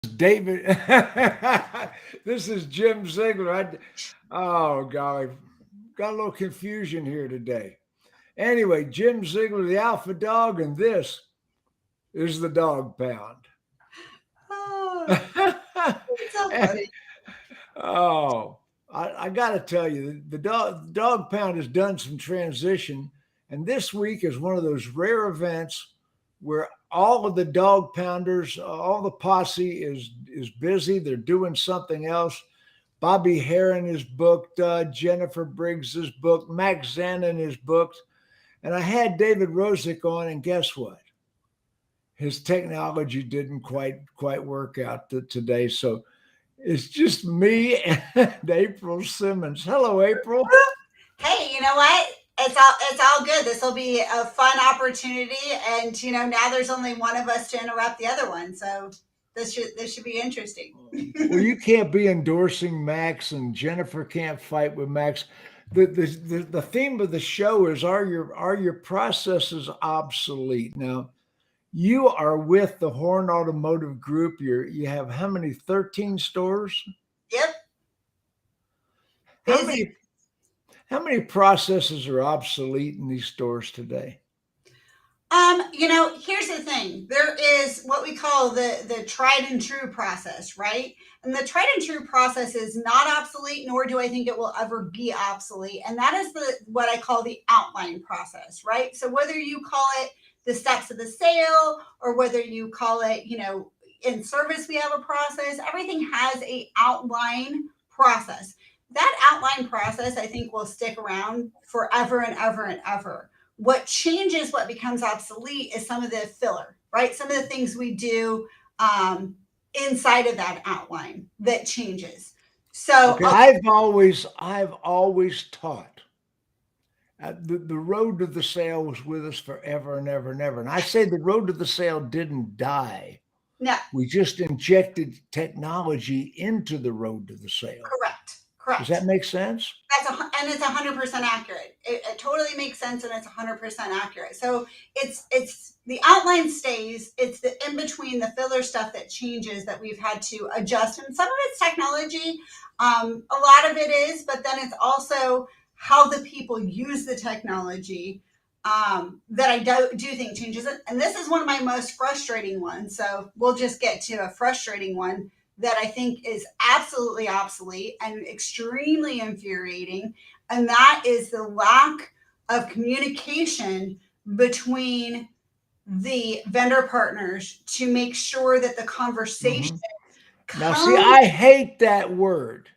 David. This is Jim Ziegler. Oh, golly. Got a little confusion here today. Anyway, Jim Ziegler, the Alpha Dog, and this is the Dawg Pound. Oh, it's so And, funny. oh, I got to tell you, the Dawg Pound has done some transition. And this week is one of those rare events where all of the dog pounders, all the posse is busy. They're doing something else. Bobby Heron is booked. Jennifer Briggs is booked. Max Zanin is booked. And I had David Rosick on, and guess what? His technology didn't quite work out today. So it's just me and April Simmons. Hello, April. Hey, you know what? It's all good. This will be a fun opportunity, and now there's only one of us to interrupt the other one, so this should be interesting. Well, you can't be endorsing Max, and Jennifer can't fight with Max. The theme of the show is are your processes obsolete? Now, you are with the Horne Automotive Group. You have how many? 13 stores? Yep, How busy. many how many processes are obsolete in these stores today? Here's the thing. There is what we call the tried and true process, right? And the tried and true process is not obsolete, nor do I think it will ever be obsolete. And that is the what I call the outline process, right? So whether you call it the steps of the sale or whether you call it, in service we have a process, everything has a outline process. That outline process I think will stick around forever and ever and ever. What changes, what becomes obsolete is some of the filler, right? Some of the things we do inside of that outline that changes. So, Okay, I've always taught the road to the sale was with us forever and ever and ever. And I say the road to the sale didn't die. no, We just injected technology into the road to the sale. correct, Does that correct. make sense? And it's 100% accurate. It totally makes sense, and it's 100% accurate. So it's the outline stays. It's the in between, the filler stuff that changes that we've had to adjust, and some of it's technology. A lot of it is, but then it's also how the people use the technology that I do think changes it. And this is one of my most frustrating ones. So we'll just get to a frustrating one that I think is absolutely obsolete and extremely infuriating. And that is the lack of communication between the vendor partners to make sure that the conversation Hmm. Now, see, comes. I hate that word.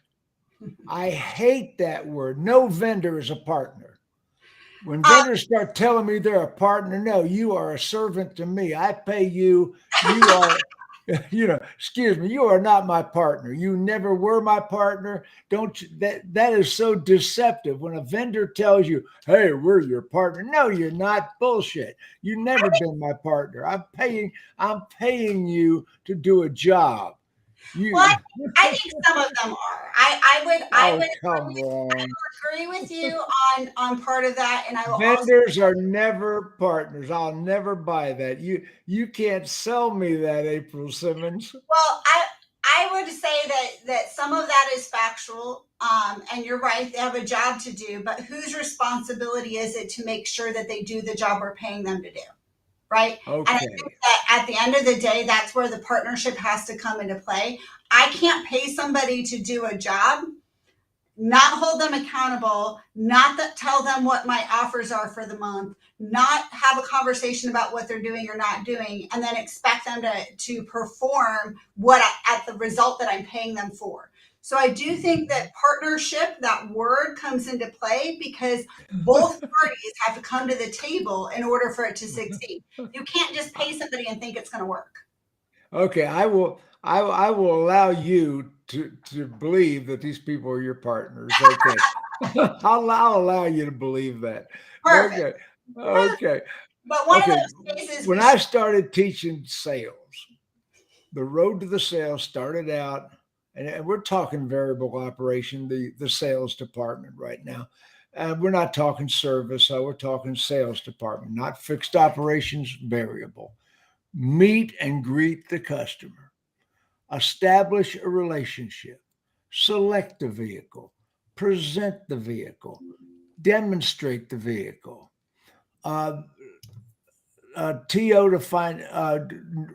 I hate that word. No vendor is a partner. When Uh, vendors start telling me they're a partner, no, you are a servant to me. I pay you. You are, excuse me, you are not my partner. You never were my partner. Don't you, that is so deceptive when a vendor tells you, "Hey, we're your partner." No, you're not. Bullshit. You never been my partner. I'm paying you to do a job. well, You I think some of them are. I would Oh, come on. agree with you on part of that, and I will also. Vendors are never partners. I'll never buy that. You can't sell me that, April Simmons. Well, I would say that some of that is factual, and you're right. They have a job to do, but whose responsibility is it to make sure that they do the job we're paying them to do, right? And I think Okay. that at the end of the day, that's where the partnership has to come into play. I can't pay somebody to do a job, not hold them accountable, not that tell them what my offers are for the month, not have a conversation about what they're doing or not doing, and then expect them to perform at the result that I'm paying them for. So I do think that partnership, that word comes into play because both parties have to come to the table in order for it to succeed. You can't just pay somebody and think it's going to work. Okay, I will allow you to believe that these people are your partners. Okay. I'll allow you to believe that. Perfect. Okay. Okay. But one of Okay. those cases When we I should. started teaching sales, the road to the sale started out, and we're talking variable operation, the sales department right now. We're not talking service, so we're talking sales department, not fixed operations, variable. Meet and greet the customer. establish a relationship, select the vehicle, present the vehicle, demonstrate the vehicle, uh, TO to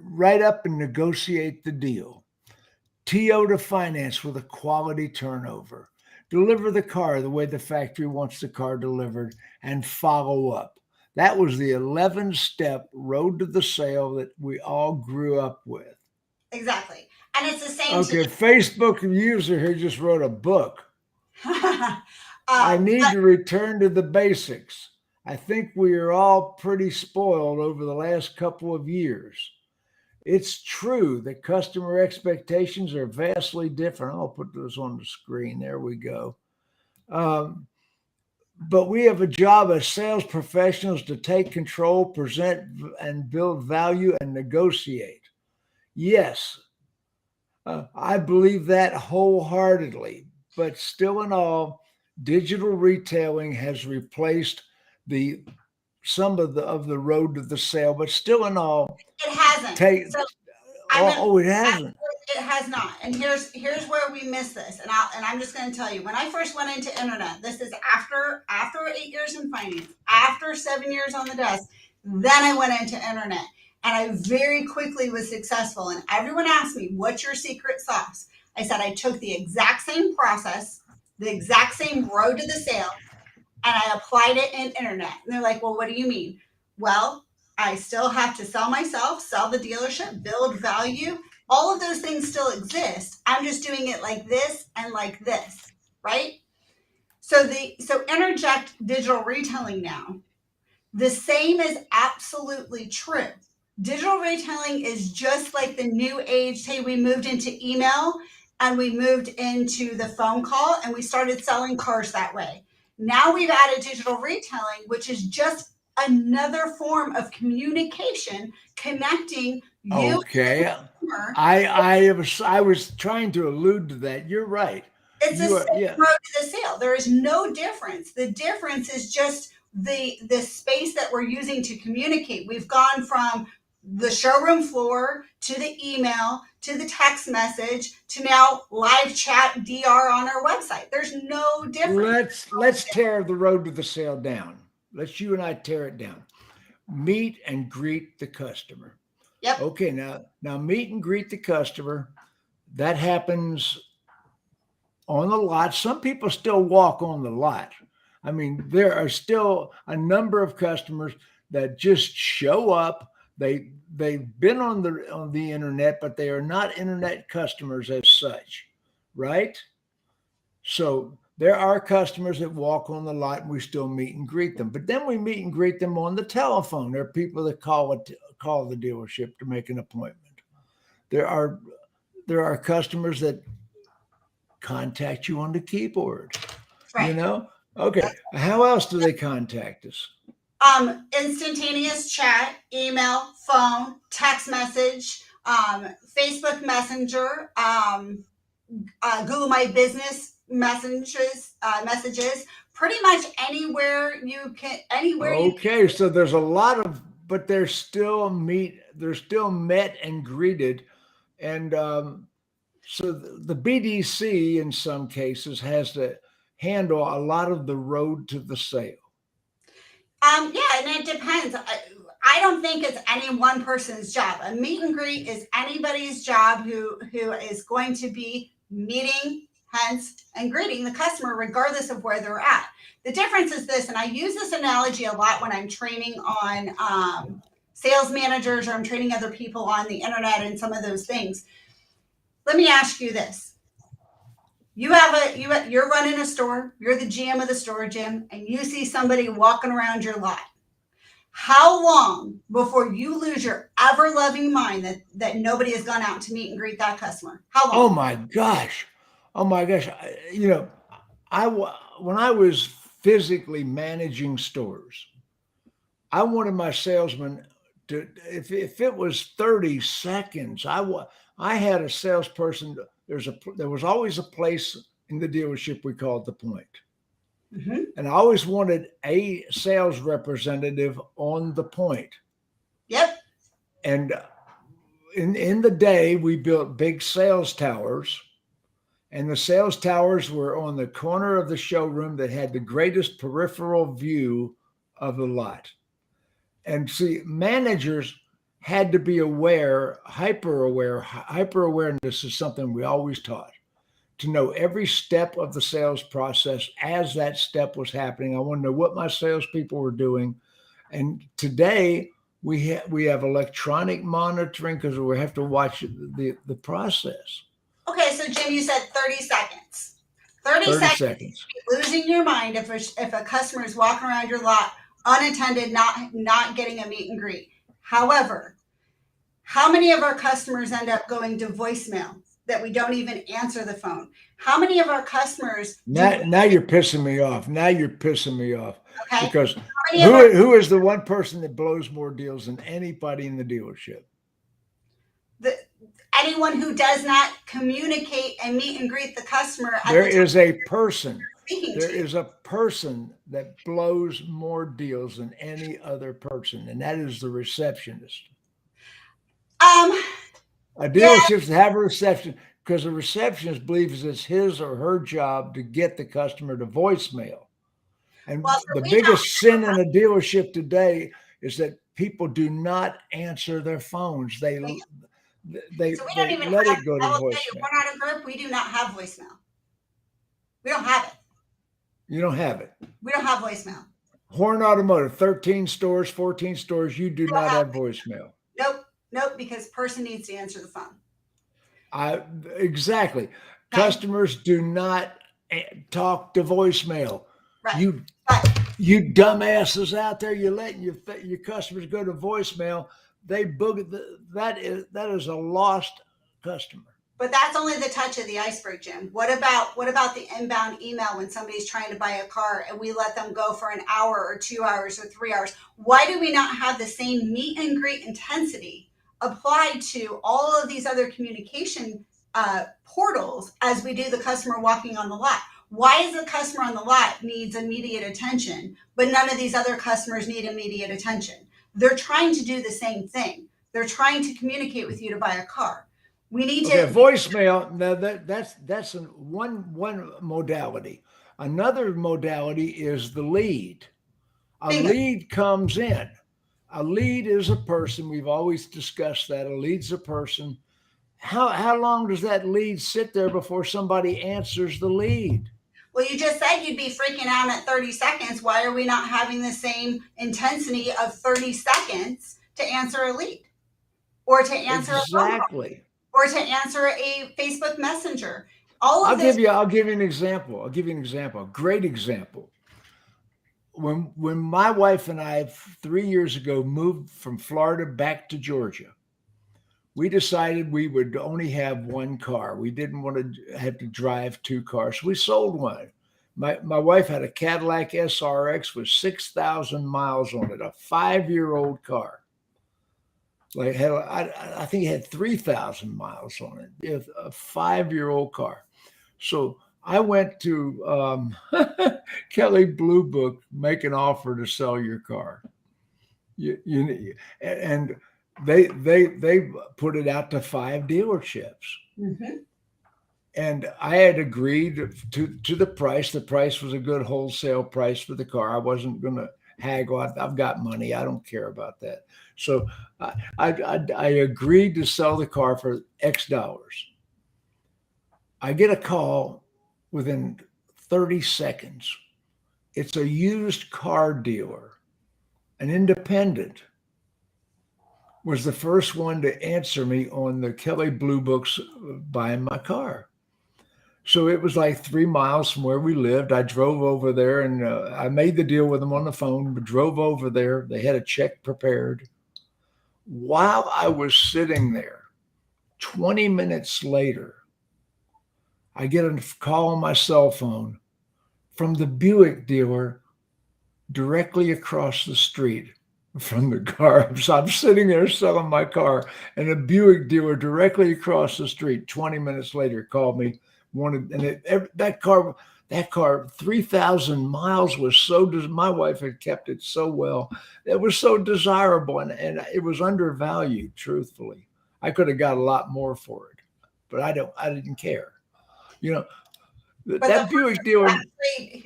write up and negotiate the deal, TO to finance with a quality turnover, deliver the car the way the factory wants the car delivered, and follow up. That was the 11-step road to the sale that we all grew up with. Exactly. And it's the same Okay, Facebook user here just wrote a book. I need to return to the basics. I think we are all pretty spoiled over the last couple of years. It's true that customer expectations are vastly different. I'll put those on the screen. There we go. But we have a job as sales professionals to take control, present and build value, and negotiate. Yes, I believe that wholeheartedly. But still in all, digital retailing has replaced some of the road to the sale. But still in all, it hasn't. it hasn't. It has not. And here's where we miss this. And I'm just going to tell you, when I first went into internet, this is after 8 years in finance, after 7 years on the desk, then I went into internet. And I very quickly was successful. And everyone asked me, what's your secret sauce? I said, I took the exact same process, the exact same road to the sale, and I applied it in internet. And they're like, well, what do you mean? Well, I still have to sell myself, sell the dealership, build value. All of those things still exist. I'm just doing it like this and like this, right? So interject digital retailing now. The same is absolutely true. Digital retailing is just like the new age. Hey, we moved into email and we moved into the phone call and we started selling cars that way. Now we've added digital retailing, which is just another form of communication, connecting you. Okay. I was trying to allude to that. You're right. It's the same road to the sale. There is no difference. The difference is just the space that we're using to communicate. We've gone from the showroom floor to the email to the text message to now live chat DR on our website. There's no difference. Let's tear the road to the sale down. Let's you and I tear it down. Meet and greet the customer. Yep. Okay, now meet and greet the customer. That happens on the lot. Some people still walk on the lot. I mean, there are still a number of customers that just show up. They've been on the internet, but they are not internet customers as such, right? So there are customers that walk on the lot and we still meet and greet them. But then we meet and greet them on the telephone. There are people that call the dealership to make an appointment. There are customers that contact you on the keyboard. Right. You know? Okay. How else do they contact us? Instantaneous chat, email, phone, text message, Facebook Messenger, Google My Business messages, pretty much anywhere you can, anywhere. Okay, so there's a lot of, but they're still met and greeted, and so the BDC in some cases has to handle a lot of the road to the sale. Yeah, and it depends. I don't think it's any one person's job. A meet and greet is anybody's job who is going to be meeting, hence, and greeting the customer regardless of where they're at. The difference is this, and I use this analogy a lot when I'm training on sales managers or I'm training other people on the internet and some of those things. Let me ask you this. You're running a store, you're the GM of the store, Jim, and you see somebody walking around your lot. How long before you lose your ever-loving mind that nobody has gone out to meet and greet that customer? How long? Oh my gosh. When I was physically managing stores, I wanted my salesman to, if it was 30 seconds, I had a salesperson. There was always a place in the dealership we called the point. Mm-hmm. And I always wanted a sales representative on the point. Yep. And in the day, we built big sales towers, and the sales towers were on the corner of the showroom that had the greatest peripheral view of the lot. And see, managers had to be aware, hyper aware. Hyper awareness is something we always taught, to know every step of the sales process as that step was happening. I want to know what my salespeople were doing. And today we have electronic monitoring because we have to watch the process. Okay, so Jim, you said 30 seconds. 30 seconds. Losing your mind if a customer is walking around your lot unattended, not getting a meet and greet. However, how many of our customers end up going to voicemail that we don't even answer the phone? How many of our customers now you're pissing me off. Now you're pissing me off. Okay. Because who is the one person that blows more deals than anybody in the dealership? Anyone who does not communicate and meet and greet the customer. There is a person. There is a person that blows more deals than any other person, and that is the receptionist. A dealership have a reception because the receptionist believes it's his or her job to get the customer to voicemail. And the biggest sin in a dealership today is that people do not answer their phones. They let it go to voicemail. We're not a group. We do not have voicemail. We don't have it. You don't have it. We don't have voicemail. Horne Automotive, 13 stores, 14 stores. You do not have voicemail. Nope, because person needs to answer the phone. Exactly. Okay. Customers do not talk to voicemail. Right. You dumbasses out there, you're letting your customers go to voicemail. That is a lost customer. But that's only the touch of the iceberg, Jim. What about the inbound email when somebody's trying to buy a car and we let them go for an hour or 2 hours or 3 hours? Why do we not have the same meet and greet intensity applied to all of these other communication portals as we do the customer walking on the lot? Why is the customer on the lot needs immediate attention, but none of these other customers need immediate attention? They're trying to do the same thing. They're trying to communicate with you to buy a car. We need to voicemail. Now that's one modality. Another modality is the lead. Lead comes in. A lead is a person. We've always discussed that. A lead's a person. How long does that lead sit there before somebody answers the lead? Well, you just said you'd be freaking out at 30 seconds. Why are we not having the same intensity of 30 seconds to answer a lead or to answer a phone call, or to answer a Facebook Messenger? I'll give you an example. A great example. When my wife and I 3 years ago moved from Florida back to Georgia, we decided we would only have one car. We didn't want to have to drive two cars. We sold one. My wife had a Cadillac SRX with 6,000 miles on it, a 5-year-old car. I think it had 3,000 miles on it. It's a 5-year-old car. So I went to Kelley Blue Book, make an offer to sell your car. And they put it out to 5 dealerships. Mm-hmm. And I had agreed to the price. The price was a good wholesale price for the car. I wasn't going to haggle. I've got money. I don't care about that. So I agreed to sell the car for X dollars. I get a call within 30 seconds. It's a used car dealer, an independent, was the first one to answer me on the Kelley Blue Books buying my car. So it was like 3 miles from where we lived. I drove over there and I made the deal with them on the phone, but drove over there. They had a check prepared. While I was sitting there, 20 minutes later, I get a call on my cell phone from the Buick dealer directly across the street from the car. So I'm sitting there selling my car, and a Buick dealer directly across the street 20 minutes later called me, that car 3,000 miles was my wife had kept it so well. It was so desirable, and it was undervalued, truthfully. I could have got a lot more for it, but I didn't care. You know, But the that Buick dealer.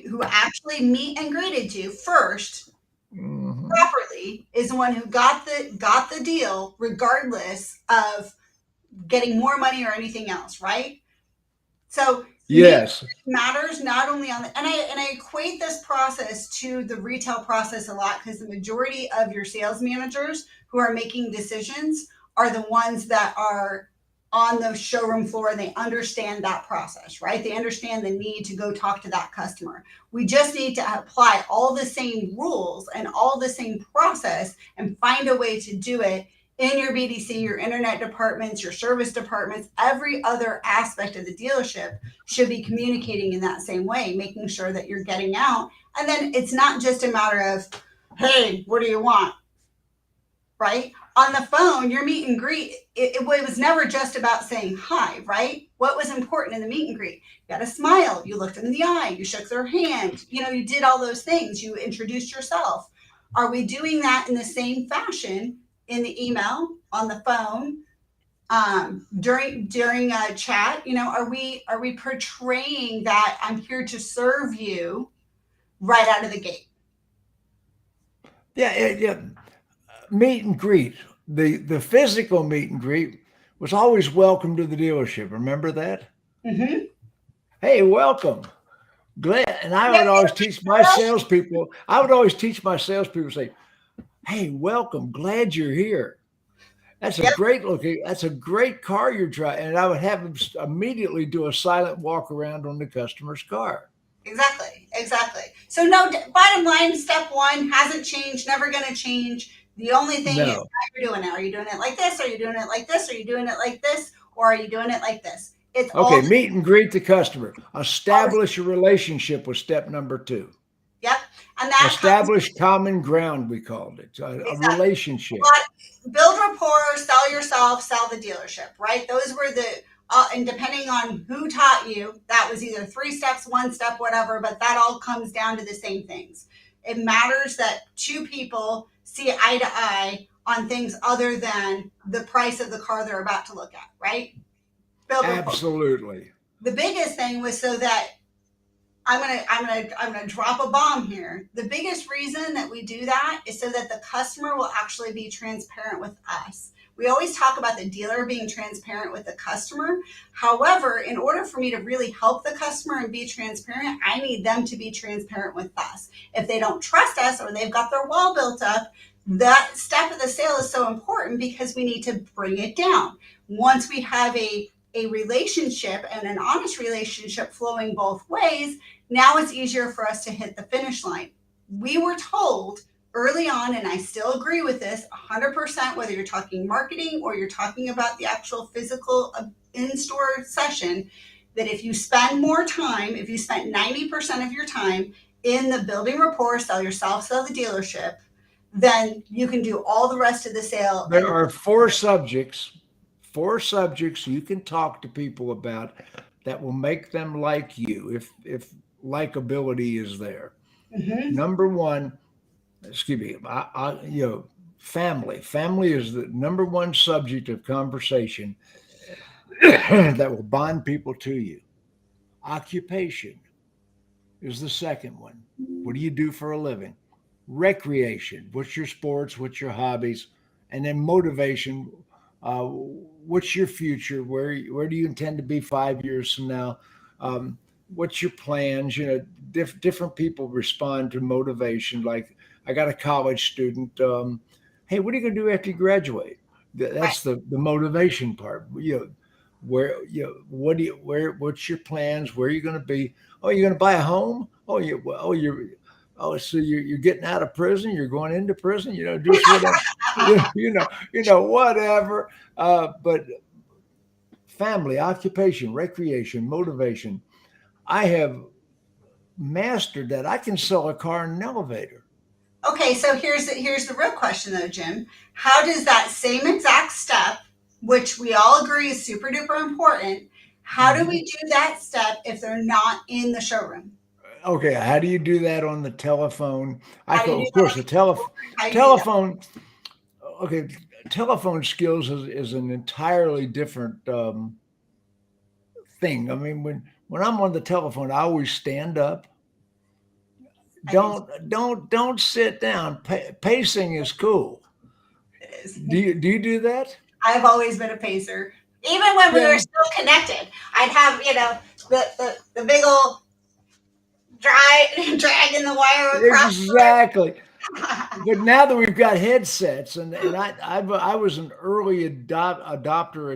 who actually meet and greeted you first Mhm. properly is the one who got the deal, regardless of getting more money or anything else, right? So Yes. matters not only on the, and I equate this process to the retail process a lot, because the majority of your sales managers who are making decisions are the ones that are on the showroom floor, and they understand that process, right? They understand the need to go talk to that customer. We just need to apply all the same rules and all the same process and find a way to do it in your BDC, your internet departments, your service departments. Every other aspect of the dealership should be communicating in that same way, making sure that you're getting out. And then it's not just a matter of, hey, what do you want? Right? On the phone, your meet and greet, it was never just about saying hi, right? What was important in the meet and greet? You got a smile, you looked them in the eye, you shook their hand, you did all those things, you introduced yourself. Are we doing that in the same fashion in the email, on the phone, during a chat? Are we portraying that I'm here to serve you right out of the gate? Yeah. Meet and greet. The physical meet and greet was always welcome to the dealership. Remember that? Mm-hmm. Hey, welcome. Glad. And I would always teach my salespeople. Say, "Hey, welcome. Glad you're here. That's a Yep. great looking. That's a great car you're driving." And I would have them immediately do a silent walk around on the customer's car. Exactly. So no, bottom line, step one hasn't changed, never going to change. The only thing is No. how you're doing it. Are you doing it like this? Are you doing it like this? Are you doing it like this? Or are you doing it like this? It's all Okay. Meet and greet the customer. Establish a relationship was step number 2. yep. And that comes Establish common ground, we called it. A exactly. relationship. Build rapport, sell yourself, sell the dealership, right? Those were and depending on who taught you, that was either 3 steps, 1 step, whatever, but that all comes down to the same things. It matters that 2 people see eye to eye on things other than the price of the car they're about to look at, right? Build rapport. Absolutely. The biggest thing was so that I'm gonna drop a bomb here. The biggest reason that we do that is so that the customer will actually be transparent with us. We always talk about the dealer being transparent with the customer. However, in order for me to really help the customer and be transparent, I need them to be transparent with us. If they don't trust us or they've got their wall built up, that step of the sale is so important because we need to bring it down. Once we have a relationship and an honest relationship flowing both ways, now it's easier for us to hit the finish line. We were told early on, and I still agree with this 100%, whether you're talking marketing or you're talking about the actual physical in-store session, that if you spend more time, if you spent 90% of your time in the building rapport, sell yourself, sell the dealership, then you can do all the rest of the sale. There are 4 subjects you can talk to people about that will make them like you if likability is there. Mm-hmm. Number 1, excuse me, family. Family is the number 1 subject of conversation that will bond people to you. Occupation is the second one. What do you do for a living? Recreation. What's your sports? What's your hobbies? And then motivation. What's your future? Where do you intend to be 5 years from now? What's your plans? Different people respond to motivation. Like I got a college student. Hey, what are you going to do after you graduate? That's the motivation part. What's your plans? Where are you going to be? Oh, you're going to buy a home? So you're getting out of prison. You're going into prison. Just whatever. Whatever. But family, occupation, recreation, motivation. I have mastered that. I can sell a car in an elevator. Okay, so here's the real question though, Jim. How does that same exact step, which we all agree is super duper important, how do we do that step if they're not in the showroom? Okay, how do you do that on the telephone? How do you do Of that course, on the How do you do that? telephone. Okay, telephone skills is an entirely different thing. I mean, when I'm on the telephone, I always stand up. I do. Don't sit down. Pacing is cool. It is. Do you do that? I've always been a pacer. Even when we were Yeah, still connected, I'd have, the big old dragging the wire across. exactly. But now that we've got headsets, and I was an early adapter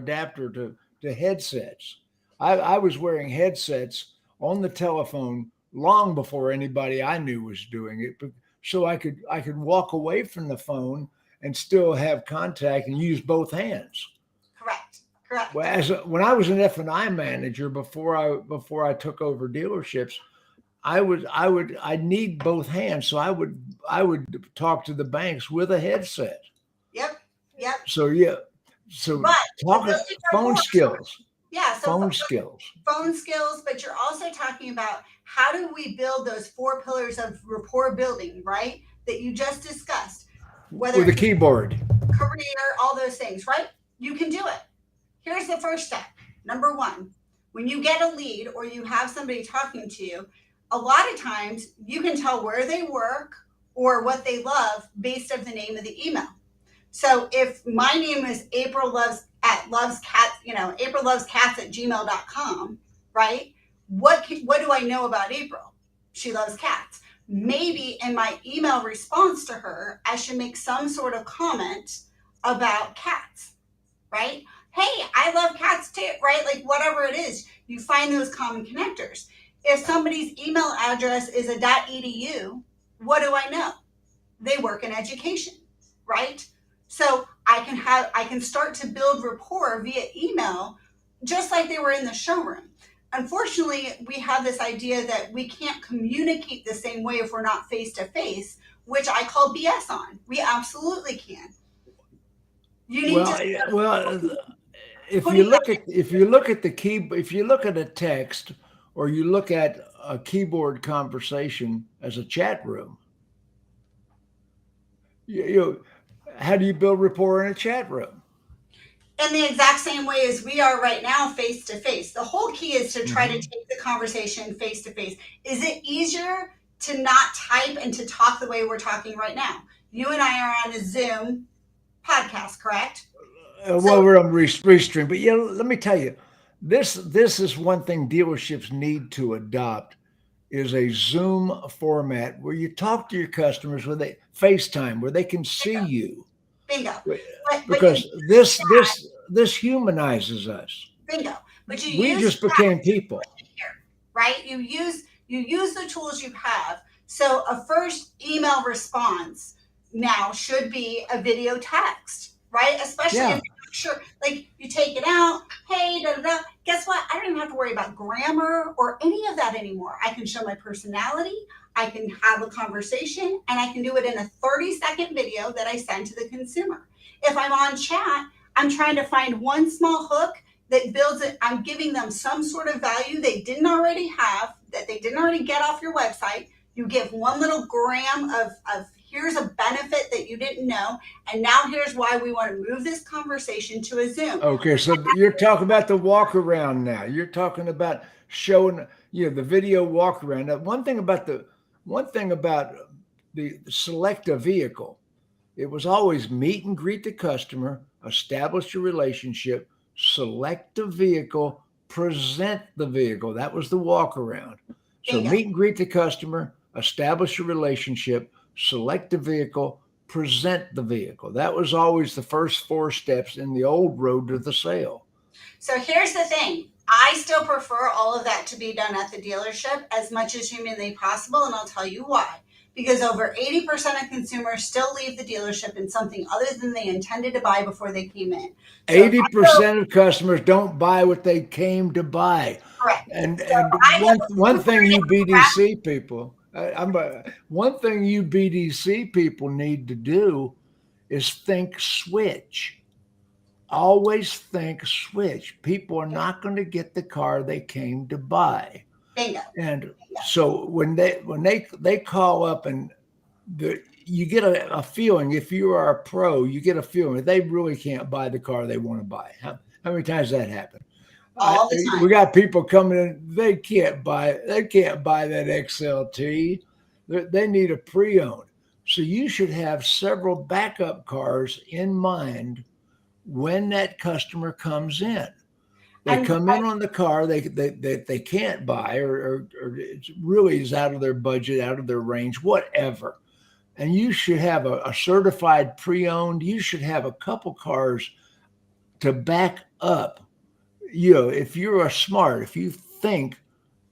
to headsets. I was wearing headsets on the telephone long before anybody I knew was doing it, so I could walk away from the phone and still have contact and use both hands. Correct. Correct. Well, when I was an F&I manager before I took over dealerships, I'd need both hands, so I would talk to the banks with a headset. Yep. Yep. So yeah, so But talking building phone rapport. skills, Yeah. So phone skills. phone skills, but you're also talking about how do we build those 4 pillars of rapport building, right? That you just discussed. Whether With a it's keyboard. career, all those things, right? You can do it. Here's the first step. Number 1, when you get a lead or you have somebody talking to you, a lot of times you can tell where they work or what they love based on the name of the email. So if my name is April loves cats, April loves cats at gmail.com, right? What do I know about April? She loves cats. Maybe in my email response to her, I should make some sort of comment about cats, right? Hey, I love cats too, right? Like whatever it is, you find those common connectors. If somebody's email address is a .edu, what do I know? They work in education, right? So I can start to build rapport via email, just like they were in the showroom. Unfortunately, we have this idea that we can't communicate the same way if we're not face to face, which I call BS on. We absolutely can. You need Well, if putting you look at if you look at a text or you look at a keyboard conversation as a chat room, you how do you build rapport in a chat room? in the exact same way as we are right now, face to face. The whole key is to try to Mhm. take the conversation face to face. Is it easier to not type and to talk the way we're talking right now? You and I are on a Zoom podcast, correct? Well, So we're on restream, but yeah, let me tell you, this is one thing dealerships need to adopt is a Zoom format where you talk to your customers with a FaceTime where they can see you, bingo. But you because this humanizes us. bingo. But you We use just became people. here, right? You use the tools you have. So a first email response now should be a video text, right? Especially if Yeah. you're not sure, like you take it out, hey, da da da. Guess what? I don't even have to worry about grammar or any of that anymore. I can show my personality, I can have a conversation, and I can do it in a 30-second video that I send to the consumer. If I'm on chat, I'm trying to find one small hook that builds it. I'm giving them some sort of value they didn't already have, that they didn't already get off your website. You give one little gram of here's a benefit that you didn't know, and now here's why we want to move this conversation to a Zoom. Okay, so you're talking about the walk around now. You're talking about showing, the video walk around. Now, one thing about the select a vehicle, it was always meet and greet the customer, establish a relationship, select a vehicle, present the vehicle. That was the walk around. So Bingo. meet and greet the customer, establish a relationship, select the vehicle, present the vehicle. That was always the first 4 steps in the old road to the sale. So here's the thing. I still prefer all of that to be done at the dealership as much as humanly possible, and I'll tell you why. Because over 80% of consumers still leave the dealership in something other than they intended to buy before they came in. So 80% of customers don't buy what they came to buy. correct. And So I know one thing you demographic. BDC people, one thing you BDC people need to do is think switch. Always think switch. People are not going to get the car they came to buy. Bingo. And so when they call up and you get a feeling, if you are a pro, you get a feeling that they really can't buy the car they want to buy. How many times that happened? all the time. We got people coming in, they can't buy that XLT. They need a pre-owned. So you should have several backup cars in mind when that customer comes in. They And come in on the car they can't buy, or it really is out of their budget, out of their range, whatever. And you should have a certified pre-owned. You should have a couple cars to back up. If you're smart, if you think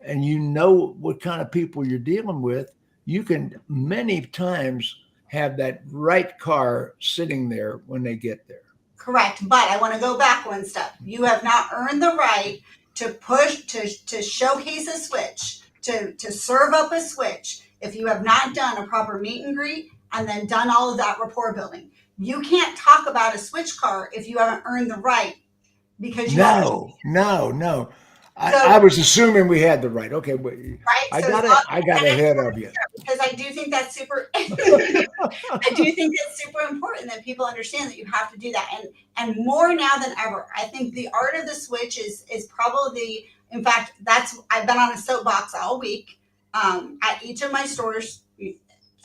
and you know what kind of people you're dealing with, you can many times have that right car sitting there when they get there. correct. But I want to go back one step. You have not earned the right to push, to showcase a switch, to serve up a switch, if you have not done a proper meet and greet and then done all of that rapport building. You can't talk about a switch car if you haven't earned the right, because you No. I was assuming we had the right. Okay, wait, right. I So got it's it. not- I got and it's ahead not of you. fair, because I do think that's super. I do think that's super important that people understand that you have to do that, and more now than ever. I think the art of the switch is probably, in fact, I've been on a soapbox all week at each of my stores.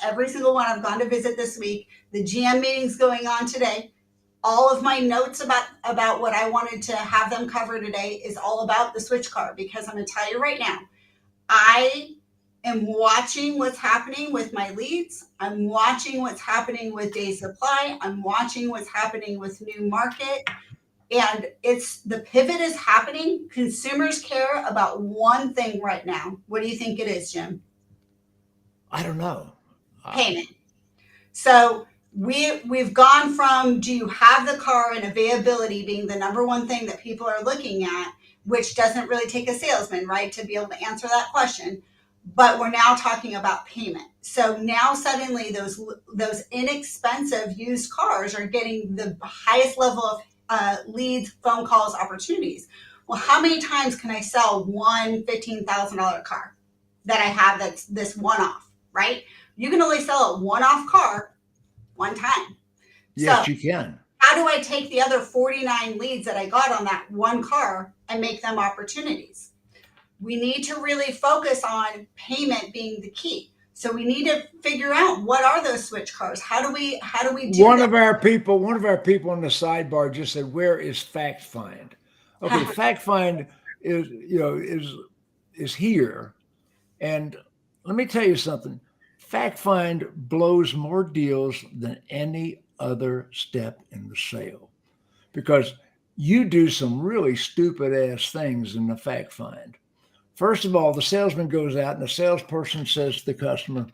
Every single one I've gone to visit this week. The GM meeting's going on today. All of my notes about what I wanted to have them cover today is all about the switch car, because I'm going to tell you right now, I am watching what's happening with my leads. I'm watching what's happening with day supply. I'm watching what's happening with new market. And the pivot is happening. Consumers care about one thing right now. What do you think it is, Jim? I don't know. Payment. So we've gone from, do you have the car, and availability being the number one thing that people are looking at, which doesn't really take a salesman, right, to be able to answer that question. But we're now talking about payment. So now suddenly those inexpensive used cars are getting the highest level of leads, phone calls, opportunities. Well, how many times can I sell one $15,000 car that I have that's this one-off, right? You can only sell a one-off car one time. Yes, So you can. how do I take the other 49 leads that I got on that one car and make them opportunities? We need to really focus on payment being the key. So we need to figure out, what are those switch cars? How do we do One that? of our people on the sidebar just said, "Where is Fact Find?" Okay, Fact Find is here, and let me tell you something. Fact Find blows more deals than any other step in the sale, because you do some really stupid ass things in the Fact Find. First of all, the salesman goes out and the salesperson says to the customer,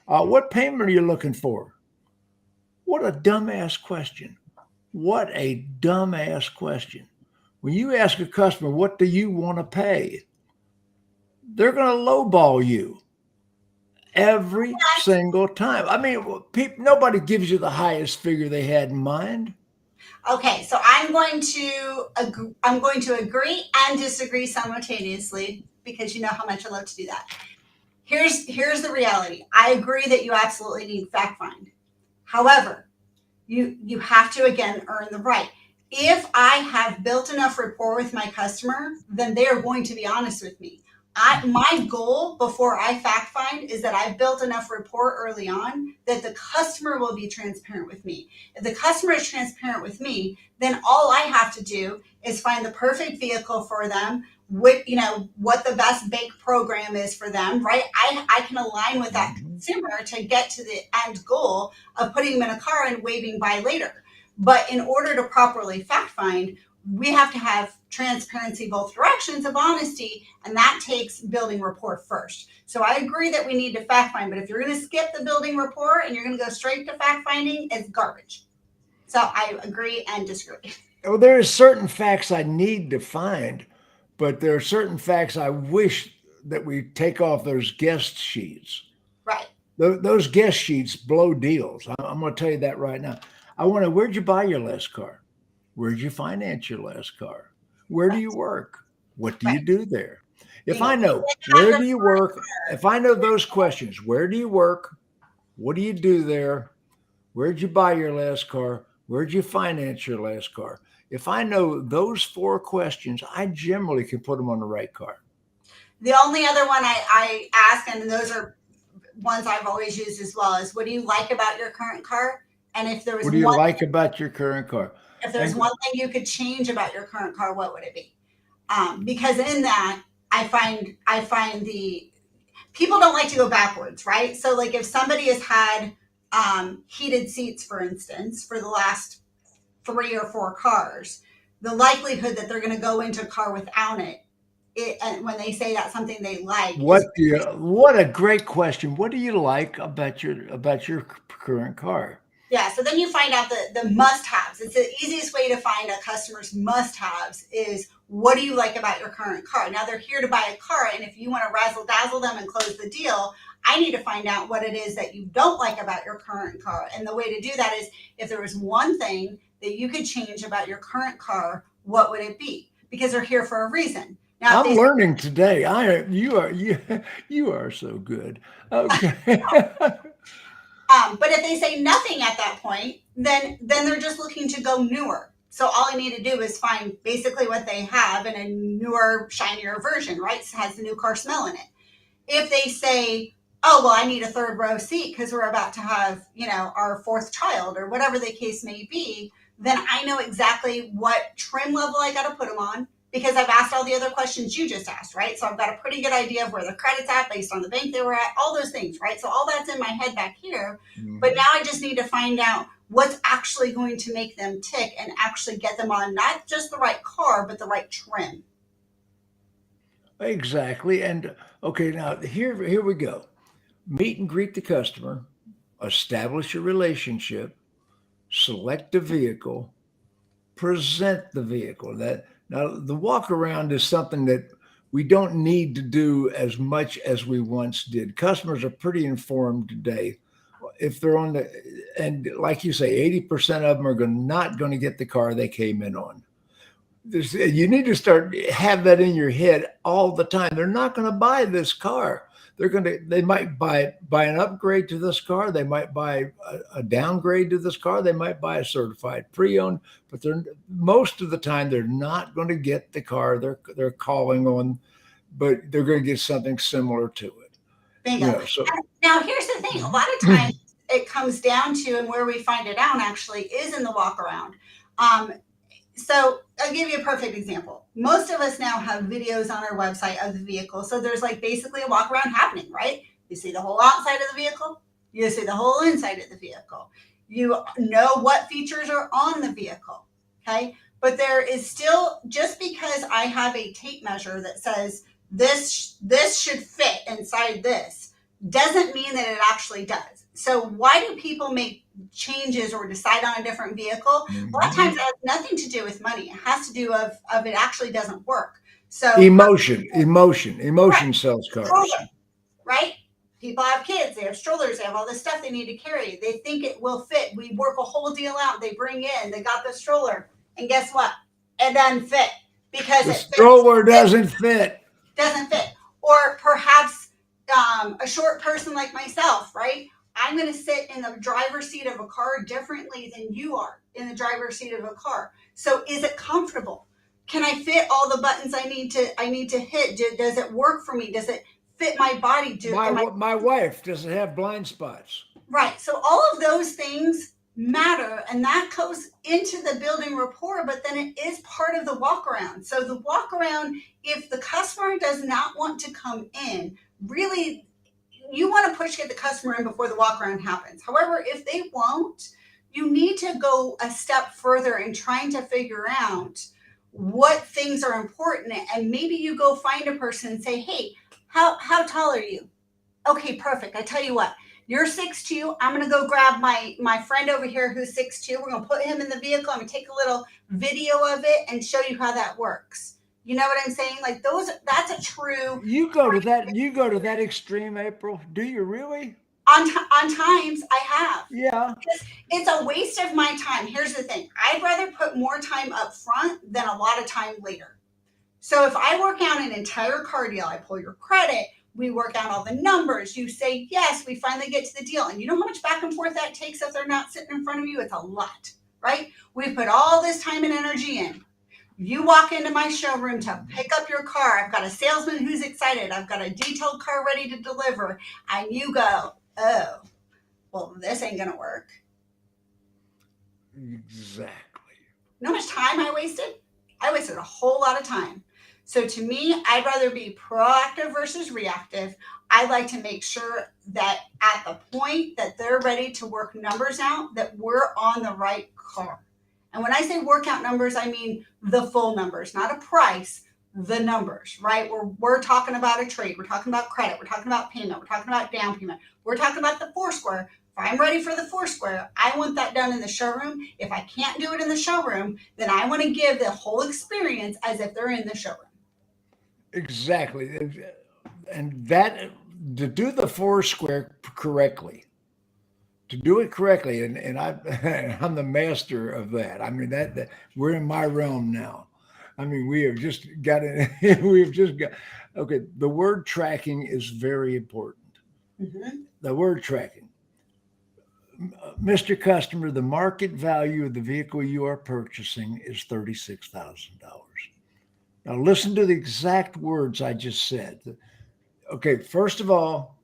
"What payment are you looking for?" What a dumbass question. What a dumbass question. When you ask a customer, "What do you want to pay?" they're going to lowball you every single time. I mean, nobody gives you the highest figure they had in mind. Okay, so I'm going to agree and disagree simultaneously, because you know how much I love to do that. Here's the reality. I agree that you absolutely need fact find. However, you have to, again, earn the right. If I have built enough rapport with my customer, then they are going to be honest with me. My goal before I fact find is that I've built enough rapport early on that the customer will be transparent with me. If the customer is transparent with me, then all I have to do is find the perfect vehicle for them, what the best bank program is for them, right? I can align with that consumer to get to the end goal of putting them in a car and waving by later. But in order to properly fact find, we have to have transparency both directions, of honesty, and that takes building rapport first. So I agree that we need to fact find, but if you're going to skip the building rapport and you're going to go straight to fact finding, it's garbage. So I agree and disagree. Well, there are certain facts I need to find, but there are certain facts I wish that we take off those guest sheets. Right. Those guest sheets blow deals. I'm going to tell you that right now. Where'd you buy your last car? Where'd you finance your last car? Where do you work? What do you do there? If I know, where do you work? If I know those questions, where do you work? What do you do there? Where'd you buy your last car? Where'd you finance your last car? If I know those 4 questions, I generally can put them on the right car. The only other one I ask, and those are ones I've always used as well, is what do you like about your current car? And if there was What do you one, like about your current car? if there's And one thing you could change about your current car, what would it be? Because in that, I find the people don't like to go backwards, right? So like if somebody has had heated seats, for instance, for the last 3 or 4 cars, the likelihood that they're going to go into a car without it, and when they say that's something they like, is what a great question. What do you like about your current car? yeah. So then you find out the must-haves. It's the easiest way to find a customer's must-haves is what do you like about your current car? Now they're here to buy a car, and if you want to razzle dazzle them and close the deal, I need to find out what it is that you don't like about your current car. And the way to do that is if there was one thing that you could change about your current car, what would it be? Because they're here for a reason. Now, if I'm they learning today. You are so good. Okay. But if they say nothing at that point, then they're just looking to go newer. So all I need to do is find basically what they have in a newer, shinier version, right? It has the new car smell in it. If they say, "Oh, well, I need a third row seat because we're about to have, our fourth child," or whatever the case may be, then I know exactly what trim level I got to put them on because I've asked all the other questions you just asked, right? So I've got a pretty good idea of where the credit's at based on the bank they were at, all those things, right? So all that's in my head back here. But now I just need to find out what's actually going to make them tick and actually get them on not just the right car, but the right trim. Exactly. And okay, now here we go. Meet and greet the customer, establish a relationship, select a vehicle, present the vehicle. That now the walk around is something that we don't need to do as much as we once did. Customers are pretty informed today. If they're on the and like you say, 80% of them are not going to get the car they came in on. You need to have that in your head all the time. They're not going to buy this car. They might buy an upgrade to this car. They might buy a downgrade to this car. They might buy a certified pre-owned, but most of the time they're not going to get the car they're calling on, but they're going to get something similar to it. Bingo. So Now, here's the thing. A lot of times it comes down to, and where we find it out actually is in the walk around. So I'll give you a perfect example. Most of us now have videos on our website of the vehicle. So there's like basically a walk around happening, right? You see the whole outside of the vehicle. You see the whole inside of the vehicle. You know what features are on the vehicle. Okay. But there is still, just because I have a tape measure that says this should fit inside this, doesn't mean that it actually does. So why do people make changes or decide on a different vehicle? A lot of times it has nothing to do with money. It has to do of it actually doesn't work. So emotion right, sells cars. stroller, right? People have kids, they have strollers, they have all this stuff they need to carry. They think it will fit. We work a whole deal out. They bring in, they got the stroller, and guess what? It doesn't fit because The it fits. stroller doesn't fit. Doesn't fit. Or perhaps a short person like myself, right? I'm going to sit in the driver's seat of a car differently than you are in the driver's seat of a car. So is it comfortable? Can I fit all the buttons I need to hit? Does it work for me? Does it fit my body? My wife doesn't have blind spots. Right. So all of those things matter, and that goes into the building rapport, but then it is part of the walk around. So the walk around, if the customer does not want to come in, really you want to get the customer in before the walk around happens. However, if they won't, you need to go a step further in trying to figure out what things are important. And maybe you go find a person and say, "Hey, how tall are you?" "Okay, perfect. I tell you what, you're 6'2". I'm going to go grab my friend over here who's 6'2". We're going to put him in the vehicle. I'm going to take a little video of it and show you how that works. You know what I'm saying? Like that's a true. You go to that extreme, April. Do you really? On times I have. Yeah. Because it's a waste of my time. Here's the thing. I'd rather put more time up front than a lot of time later. So if I work out an entire car deal, I pull your credit, We work out all the numbers. You say, yes, we finally get to the deal. And you know how much back and forth that takes if they're not sitting in front of you? It's a lot, right? We put all this time and energy in. You walk into my showroom to pick up your car. I've got a salesman who's excited. I've got a detailed car ready to deliver. And you go, oh, well, this ain't going to work. Exactly. You know how much time I wasted? I wasted a whole lot of time. So to me, I'd rather be proactive versus reactive. I like to make sure that at the point that they're ready to work numbers out, that we're on the right car. And when I say workout numbers, I mean the full numbers, not a price, the numbers, right? We're talking about a trade. We're talking about credit. We're talking about payment. We're talking about down payment. We're talking about the Foursquare. If I'm ready for the Foursquare, I want that done in the showroom. If I can't do it in the showroom, then I want to give the whole experience as if they're in the showroom. Exactly. And that, to do the Foursquare correctly, to do it correctly, and I'm the master of that. I mean, that we're in my realm now. I mean, we have just got it. We've just got, okay, the word tracking is very important. Mm-hmm. The word tracking. Mr. Customer, the market value of the vehicle you are purchasing is $36,000. Now, listen to the exact words I just said. Okay, first of all,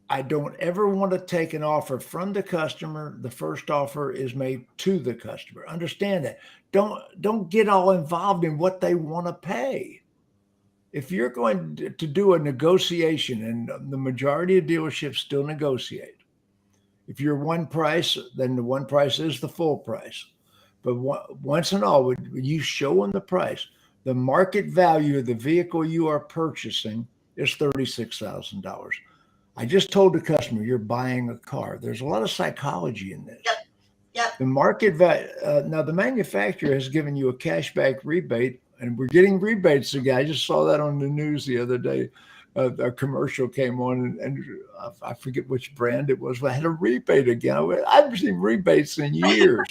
I don't ever want to take an offer from the customer. The first offer is made to the customer. Understand that. Don't get all involved in what they want to pay. If you're going to do a negotiation, and the majority of dealerships still negotiate, if you're one price, then the one price is the full price. But once and all, when you show them the price, the market value of the vehicle you are purchasing is $36,000. I just told the customer, you're buying a car. There's a lot of psychology in this. Yep. The market value, now the manufacturer has given you a cashback rebate, and we're getting rebates again. I just saw that on the news the other day. A commercial came on, and I forget which brand it was, but I had a rebate again. I haven't seen rebates in years,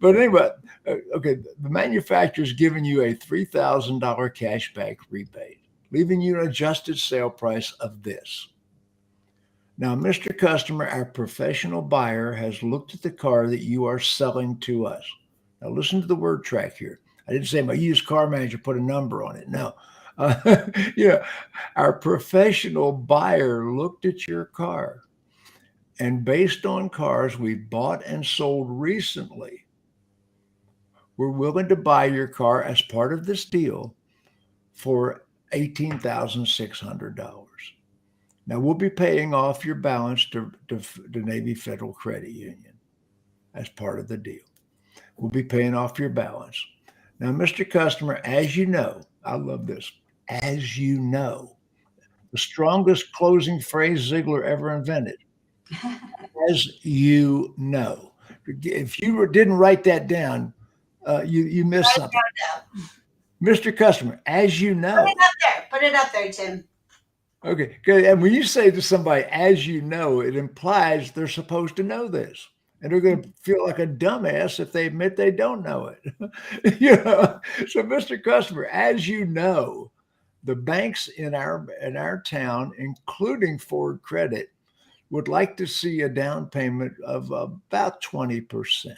But anyway, okay, the manufacturer's giving you a $3,000 cashback rebate, leaving you an adjusted sale price of this. Now, Mr. Customer, our professional buyer has looked at the car that you are selling to us. Now, listen to the word track here. I didn't say my used car manager put a number on it. No. Our professional buyer looked at your car, and based on cars we bought and sold recently, we're willing to buy your car as part of this deal for $18,600. Now, we'll be paying off your balance to Navy Federal Credit Union as part of the deal. We'll be paying off your balance. Now, Mr. Customer, as you know, I love this, as you know, the strongest closing phrase Ziegler ever invented. As you know. If you didn't write that down, you missed something. Mr. Customer, as you know. Put it up there, Tim. Okay, good. And when you say to somebody, as you know, it implies they're supposed to know this. And they're going to feel like a dumbass if they admit they don't know it. So, Mr. Customer, as you know, the banks in our town, including Ford Credit, would like to see a down payment of about 20%.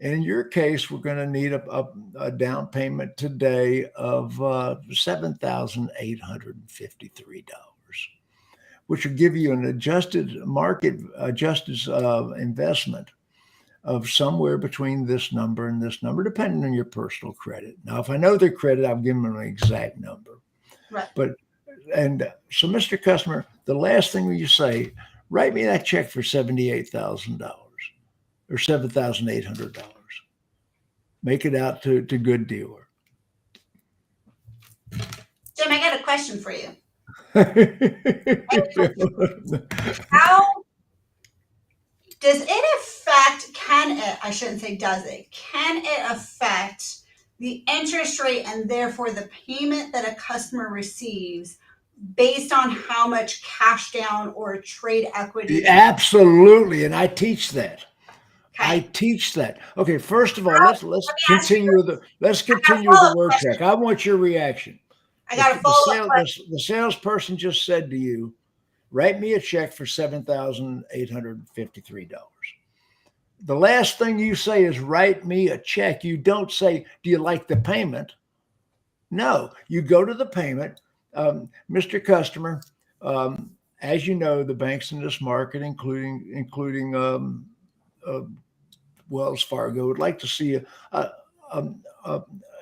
And in your case, we're going to need a down payment today of $7,853, which will give you an adjusted investment of somewhere between this number and this number, depending on your personal credit. Now, if I know their credit, I'll give them an exact number. Right. And so, Mr. Customer, the last thing you say, write me that check for $78,000 or $7,800. Make it out to Good Dealer. Jim, I got a question for you. How does it affect, can it affect the interest rate and therefore the payment that a customer receives based on how much cash down or trade equity? Absolutely. And I teach that. Okay. I teach that. Okay, first of all, let's continue the word track. I want your reaction. I got to follow up. The salesperson just said to you, write me a check for $7,853. The last thing you say is write me a check. You don't say, do you like the payment? No, you go to the payment. Mr. Customer, as you know, the banks in this market, including Wells Fargo, would like to see an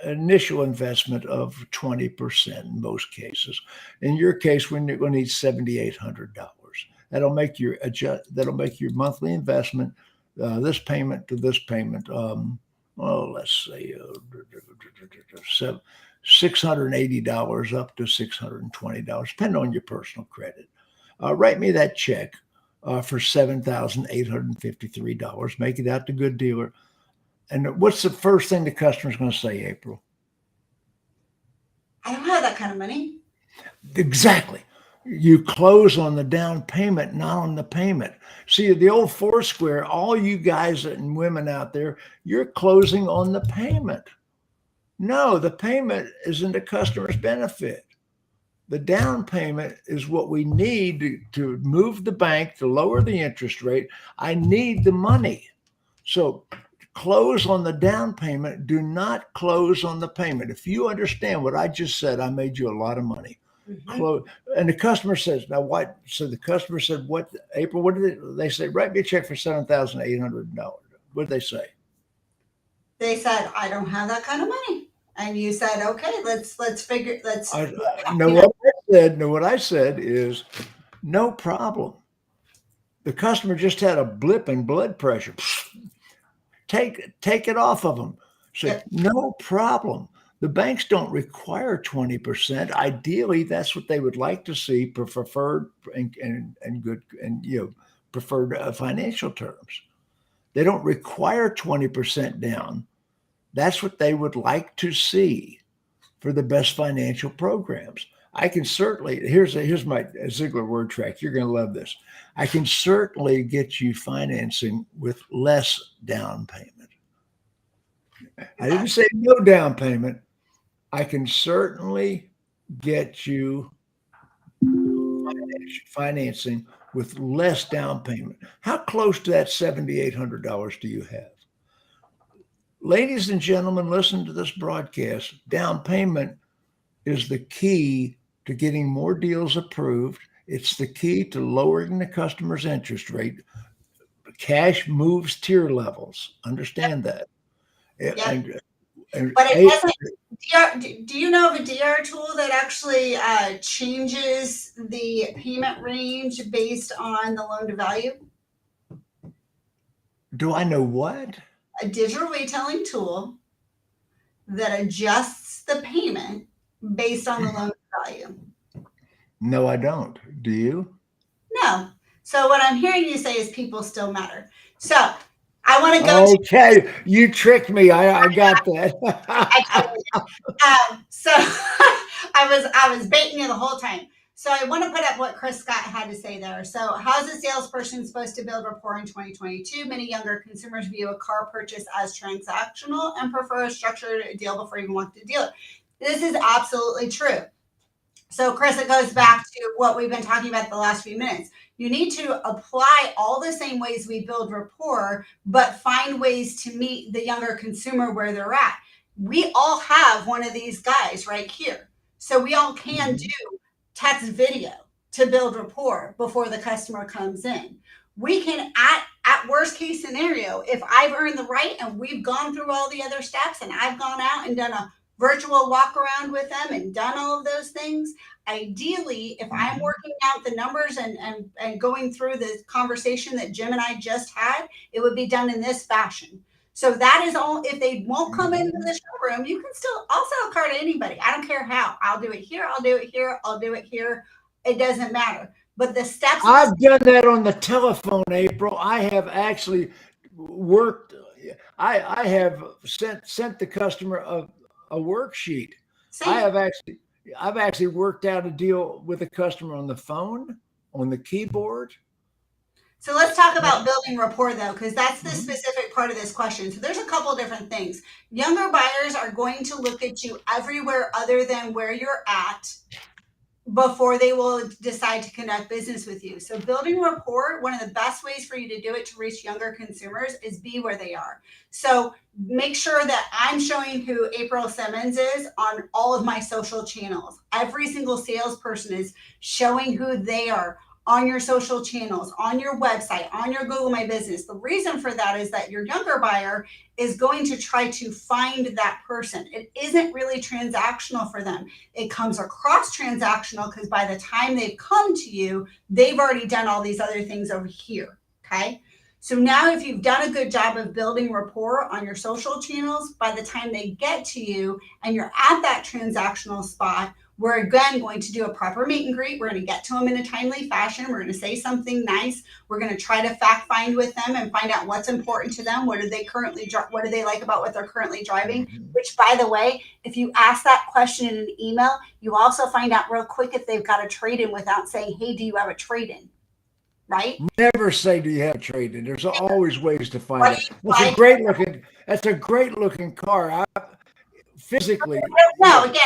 initial investment of 20% in most cases. In your case, we're going to need $7,800. That'll make your monthly investment, this payment to this payment. Let's say $680 up to $620, depending on your personal credit. Write me that check for $7,853. Make it out to good dealer. And what's the first thing the customer's going to say, April? I don't have that kind of money. Exactly. You close on the down payment, not on the payment. See, the old Foursquare, all you guys and women out there, you're closing on the payment. No, the payment isn't the customer's benefit. The down payment is what we need to move the bank, to lower the interest rate. I need the money. So close on the down payment. Do not close on the payment. If you understand what I just said, I made you a lot of money. Close. And the customer says, now what? So the customer said, what, April, what did they say? Write me a check for $7,800. What did they say? They said, I don't have that kind of money. And you said, okay, let's figure, what I said is, no problem. The customer just had a blip in blood pressure. Take it off of them. Say, no problem. The banks don't require 20%. Ideally, that's what they would like to see for preferred and good and preferred financial terms. They don't require 20% down. That's what they would like to see for the best financial programs. I can certainly, here's my Ziegler word track. You're going to love this. I can certainly get you financing with less down payment. I didn't say no down payment. I can certainly get you financing with less down payment. How close to that $7,800 do you have? Ladies and gentlemen, listen to this broadcast. Down payment is the key to getting more deals approved. It's the key to lowering the customer's interest rate. Cash moves tier levels. Understand that. Yep. But it doesn't. Do you know of a DR tool that actually changes the payment range based on the loan to value? Do I know what? A digital retailing tool that adjusts the payment based on the loan value. No, I don't. Do you? No. So what I'm hearing you say is people still matter. So I want to go. Okay, you tricked me. I got that. So I was baiting you the whole time. So I want to put up what Chris Scott had to say there. So how's a salesperson supposed to build rapport in 2022? Many younger consumers view a car purchase as transactional and prefer a structured deal before even walking to the dealer. This is absolutely true. So Chris, it goes back to what we've been talking about the last few minutes. You need to apply all the same ways we build rapport, but find ways to meet the younger consumer where they're at. We all have one of these guys right here. So we all can do text video to build rapport before the customer comes in. We can, at worst case scenario, if I've earned the right and we've gone through all the other steps and I've gone out and done a virtual walk around with them and done all of those things, ideally, if I'm working out the numbers and going through the conversation that Jim and I just had, it would be done in this fashion. So that is all. If they won't come into the showroom, you can still, I'll sell a car to anybody. I don't care how. I'll do it here. I'll do it here. I'll do it here. It doesn't matter. But the steps. I've done that on the telephone, April. I have actually worked. I have sent the customer a worksheet. Same. I've actually worked out a deal with a customer on the phone, on the keyboard. So let's talk about building rapport though, because that's the Mhm. specific part of this question. So there's a couple different things. Younger buyers are going to look at you everywhere other than where you're at before they will decide to conduct business with you. So building rapport, one of the best ways for you to do it to reach younger consumers is be where they are. So make sure that I'm showing who April Simmons is on all of my social channels. Every single salesperson is showing who they are on your social channels, on your website, on your Google My Business. The reason for that is that your younger buyer is going to try to find that person. It isn't really transactional for them. It comes across transactional because by the time they've come to you, they've already done all these other things over here. Okay. So now if you've done a good job of building rapport on your social channels, by the time they get to you and you're at that transactional spot, we're again going to do a proper meet and greet. We're going to get to them in a timely fashion. We're going to say something nice. We're going to try to fact find with them and find out what's important to them. What do they currently what do they like about what they're currently driving? Which, by the way, if you ask that question in an email, you also find out real quick if they've got a trade-in without saying, hey, do you have a trade-in? Right? Never say, do you have a trade-in? There's always ways to find What it. do you That's a like? great looking, car. Physically, No, again,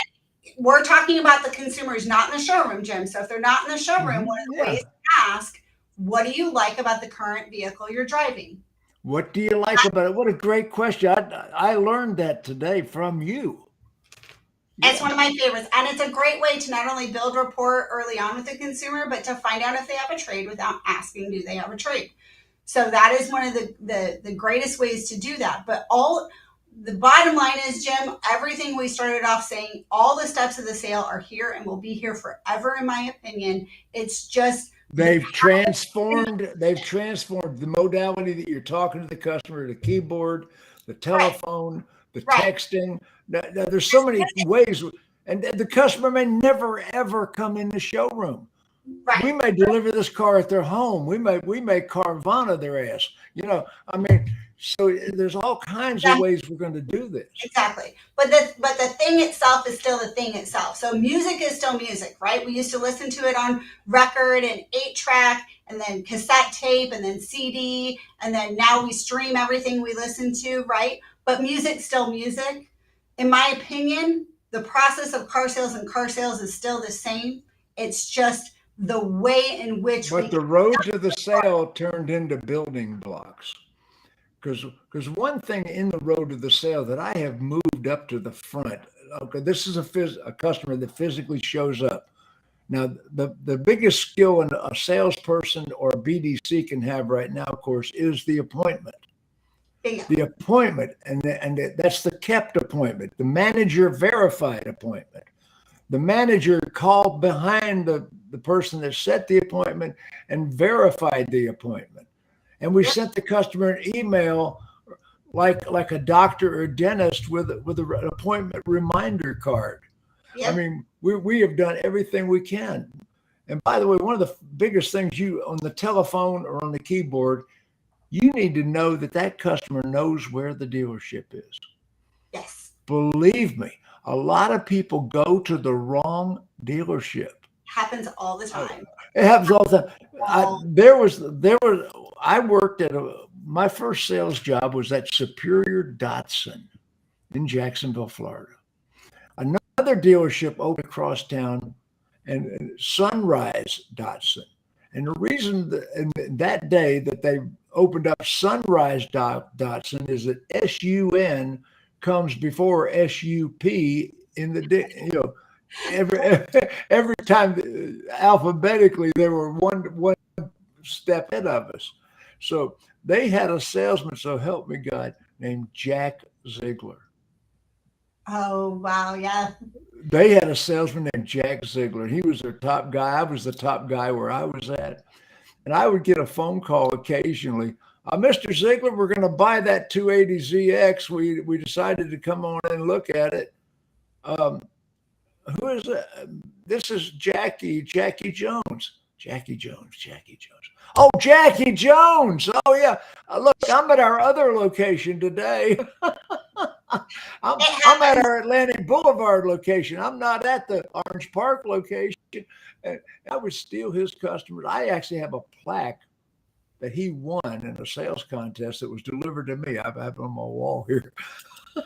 we're talking about the consumers not in the showroom, Jim. So if they're not in the showroom, one of the yeah. ways to ask, what do you like about the current vehicle you're driving? What do you like about it? What a great question. I learned that today from you. It's Yeah. one of my favorites. And it's a great way to not only build rapport early on with the consumer, but to find out if they have a trade without asking, do they have a trade? So that is one of the greatest ways to do that. But the bottom line is, Jim, everything we started off saying, all the steps of the sale are here and will be here forever, in my opinion. It's just They've transformed the modality that you're talking to the customer, the keyboard, the telephone, the right. texting. Now, there's so many ways, and the customer may never ever come in the showroom. We Right. may deliver this car at their home. We may Carvana their ass. I mean, so there's all kinds of ways we're going to do this. Exactly. But the thing itself is still the thing itself. So music is still music, right? We used to listen to it on record and 8-track and then cassette tape and then CD. And then now we stream everything we listen to, right? But music's still music. In my opinion, the process of car sales and car sales is still the same. It's just the way in which But the road to the sale turned into building blocks. Because one thing in the road to the sale that I have moved up to the front. Okay, this is a customer that physically shows up. Now, the biggest skill a salesperson or a BDC can have right now, of course, is the appointment. The appointment, and that's the kept appointment, the manager verified appointment. The manager called behind the person that set the appointment and verified the appointment. And we sent the customer an email like a doctor or dentist with an appointment reminder card. Yep. I mean, we have done everything we can. And by the way, one of the biggest things on the telephone or on the keyboard, you need to know that customer knows where the dealership is. Yes. Believe me, a lot of people go to the wrong dealership. Happens all the time. It happens all the time. I worked at my first sales job was at Superior Datsun in Jacksonville, Florida. Another dealership opened across town, and Sunrise Datsun. And the reason that day that they opened up Sunrise Datsun is that SUN comes before SUP in the every time alphabetically they were one step ahead of us. So they had a salesman, so help me God, named Jack Ziegler. Oh, wow. Yeah. They had a salesman named Jack Ziegler. He was their top guy. I was the top guy where I was at. And I would get a phone call occasionally. Mr. Ziegler, we're going to buy that 280ZX. We decided to come on and look at it. Who is that? This is Jackie Jones. Jackie Jones. Oh, Jackie Jones. Oh, yeah. Look, I'm at our other location today. I'm at our Atlantic Boulevard location. I'm not at the Orange Park location. And I would steal his customers. I actually have a plaque that he won in a sales contest that was delivered to me. I have it on my wall here. You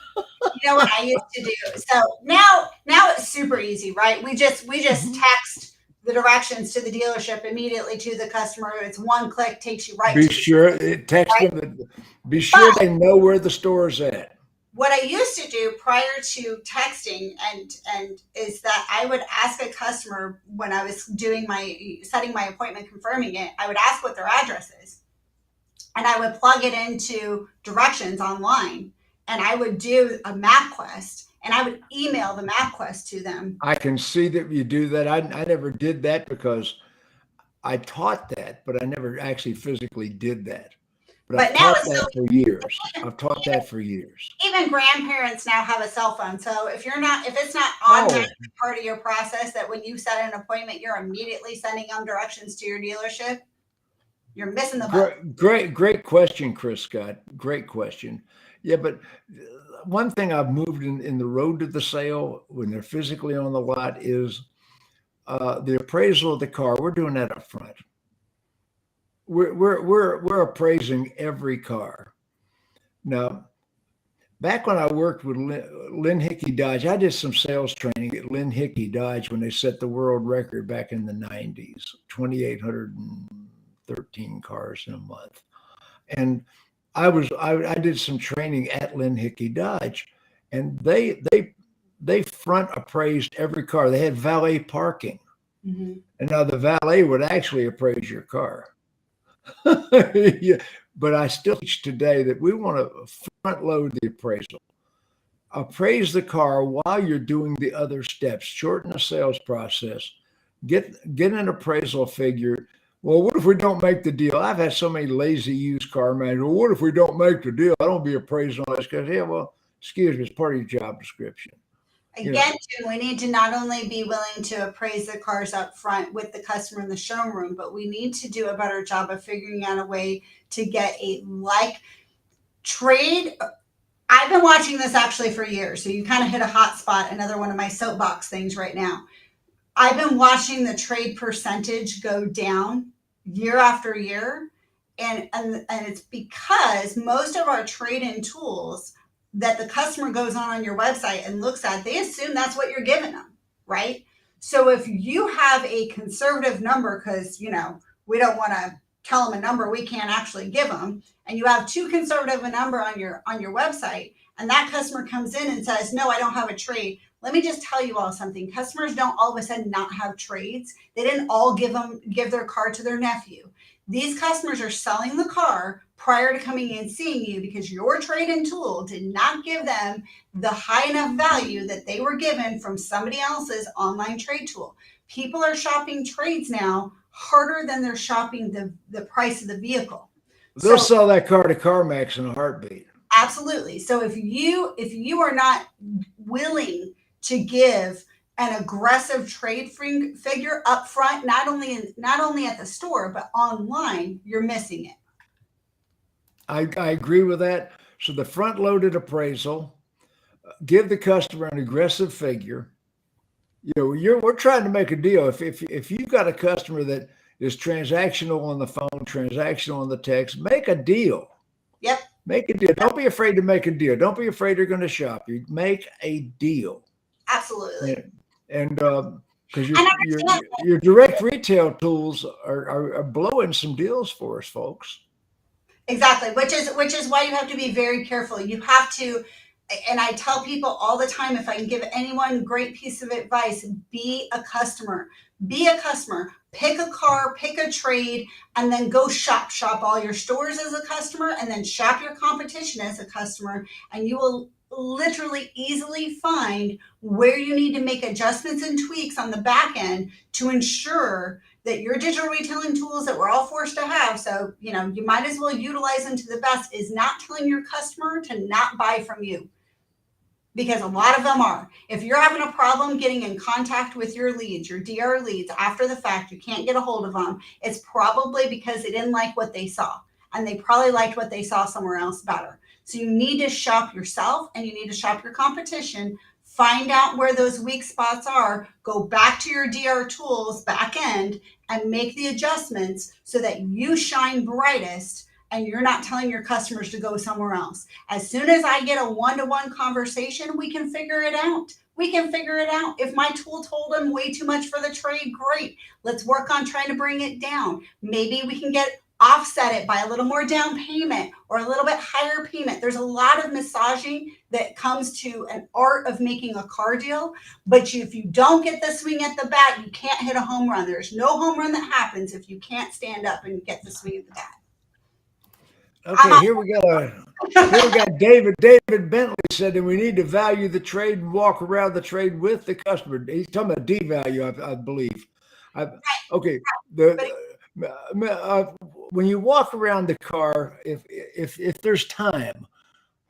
know what I used to do? So now it's super easy, right? We just text the directions to the dealership immediately to the customer. It's one click, takes you right Be to sure text right? them. Be sure But they know where the store is at. what I used to do prior to texting and is that I would ask a customer when I was doing setting my appointment, confirming it, I would ask what their address is. And I would plug it into directions online, and I would do a MapQuest, and I would email the MapQuest to them. I can see that you do that. I never did that because I taught that, but I never actually physically did that. But I've But now taught it's so that for years. I've taught that for years. even grandparents now have a cell phone. So if it's not Oh, automatically part of your process that when you set an appointment, you're immediately sending them directions to your dealership, you're missing the boat. great question, Chris Scott. Great question. Yeah, but one thing I've moved in the road to the sale when they're physically on the lot is the appraisal of the car. We're doing that up front. We're appraising every car. Now, back when I worked with Lynn Hickey Dodge, I did some sales training at Lynn Hickey Dodge when they set the world record back in the 90s, 2,813 cars in a month. And I did some training at Lynn Hickey Dodge, and they front appraised every car. They had valet parking. Mm-hmm. And now the valet would actually appraise your car. Yeah, but I still teach today that we want to front load the appraisal. Appraise the car while you're doing the other steps. Shorten the sales process. Get an appraisal figure. Well, what if we don't make the deal? I've had so many lazy used car managers. Well, what if we don't make the deal? I don't be appraised on this because, yeah, well, excuse me, it's part of your job description. Again, Jim, we need to not only be willing to appraise the cars up front with the customer in the showroom, but we need to do a better job of figuring out a way to get a trade. I've been watching this actually for years. So you kind of hit a hot spot, another one of my soapbox things right now. I've been watching the trade percentage go down year after year. And it's because most of our trade-in tools that the customer goes on your website and looks at, they assume that's what you're giving them, right? So if you have a conservative number, because, we don't want to tell them a number we can't actually give them, and you have too conservative a number on your website, and that customer comes in and says, no, I don't have a trade. Let me just tell you all something. Customers don't all of a sudden not have trades. They didn't all give their car to their nephew. These customers are selling the car prior to coming in and seeing you because your trade-in tool did not give them the high enough value that they were given from somebody else's online trade tool. People are shopping trades now harder than they're shopping the price of the vehicle. They'll sell that car to CarMax in a heartbeat. Absolutely. So if you are not willing to give an aggressive trade figure up front, not only at the store, but online, you're missing it. I agree with that. So the front loaded appraisal, give the customer an aggressive figure. We're trying to make a deal. If you've got a customer that is transactional on the phone, transactional on the text, make a deal. Yep. Make a deal. Don't be afraid to make a deal. Don't be afraid you're going to shop. You make a deal. Absolutely. And because your direct retail tools are blowing some deals for us, folks. Exactly, which is why you have to be very careful. You have to, and I tell people all the time, if I can give anyone a great piece of advice, be a customer. Be a customer. Pick a car, pick a trade, and then go shop all your stores as a customer, and then shop your competition as a customer, and you will literally easily find where you need to make adjustments and tweaks on the back end to ensure that your digital retailing tools that we're all forced to have, so you might as well utilize them to the best, is not telling your customer to not buy from you, because a lot of them are. If you're having a problem getting in contact with your leads, your DR leads, after the fact, you can't get a hold of them, it's probably because they didn't like what they saw, and they probably liked what they saw somewhere else better. So you need to shop yourself, and you need to shop your competition find out where those weak spots are, go back to your DR tools back end and make the adjustments so that you shine brightest and you're not telling your customers to go somewhere else. As soon as I get a one-to-one conversation, we can figure it out. We can figure it out. If my tool told them way too much for the trade, great. Let's work on trying to bring it down. Maybe we can offset it by a little more down payment or a little bit higher payment. There's a lot of massaging that comes to an art of making a car deal. But if you don't get the swing at the bat, you can't hit a home run. There's no home run that happens if you can't stand up and get the swing at the bat. Okay, here we got David. David Bentley said that we need to value the trade and walk around the trade with the customer. He's talking about devalue, I believe. Okay, when you walk around the car, if there's time,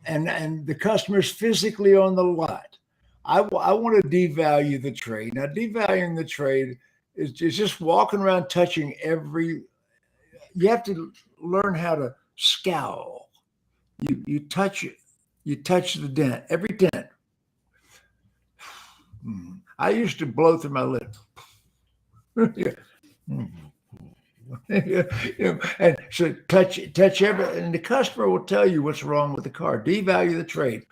and the customer's physically on the lot, I want to devalue the trade. Now, devaluing the trade is just walking around touching every. You have to learn how to scowl. You touch it. You touch the dent, every dent. I used to blow through my lip. And so touch every, and the customer will tell you what's wrong with the car. Devalue the trade.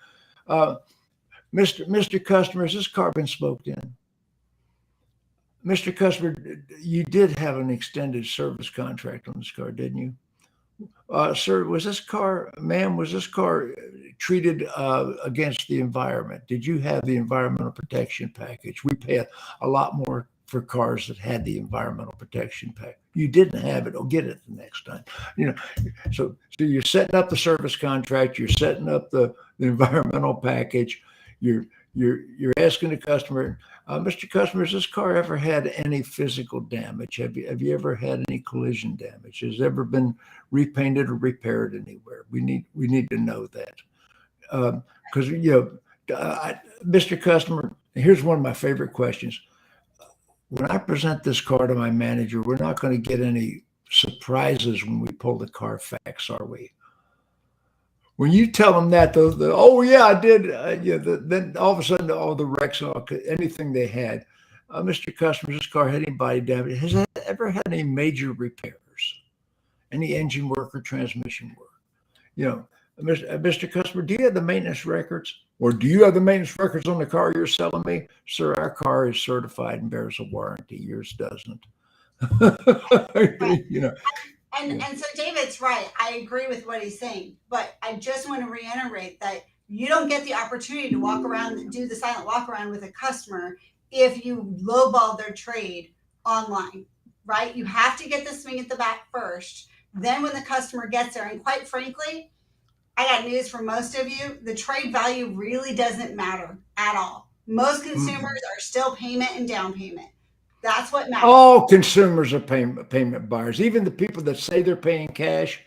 Mr. Customer, has this car been smoked in? Mr. Customer, you did have an extended service contract on this car, didn't you? Sir, was this car treated against the environment? Did you have the environmental protection package? We pay a lot more for cars that had the environmental protection package. You didn't have it, or get it the next time. So you're setting up the service contract, you're setting up the environmental package, you're asking the customer, Mr. Customer, has this car ever had any physical damage? Have you ever had any collision damage? Has it ever been repainted or repaired anywhere? We need to know that. Because Mr. Customer, here's one of my favorite questions. When I present this car to my manager, we're not going to get any surprises when we pull the Carfax, are we? When you tell them that, oh yeah, I did. Then all of a sudden, all the wrecks, anything they had, Mr. Customer, this car had any body damage? Has it ever had any major repairs? Any engine work or transmission work? Mr. Customer, do you have the maintenance records? Or do you have the maintenance records on the car you're selling me? Sir, our car is certified and bears a warranty. Yours doesn't. And so David's right. I agree with what he's saying, but I just want to reiterate that you don't get the opportunity to walk around and do the silent walk around with a customer if you lowball their trade online, right? You have to get the swing at the bat first. Then when the customer gets there, and quite frankly, I got news for most of you, the trade value really doesn't matter at all. Most consumers are still payment and down payment. That's what matters. All consumers are payment buyers. Even the people that say they're paying cash.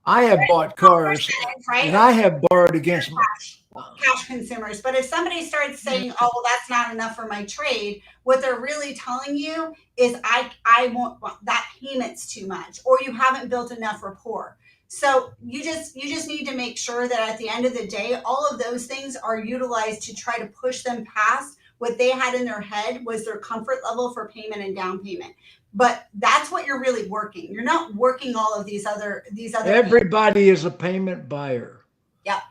I have bought cars, right? And I have borrowed against cash consumers. But if somebody starts saying, "Oh, well, that's not enough for my trade," what they're really telling you is, "I won't. That payment's too much, or you haven't built enough rapport." So you just need to make sure that at the end of the day, all of those things are utilized to try to push them past what they had in their head was their comfort level for payment and down payment. But that's what you're really working. You're not working all of these other. Everybody is a payment buyer. Yeah.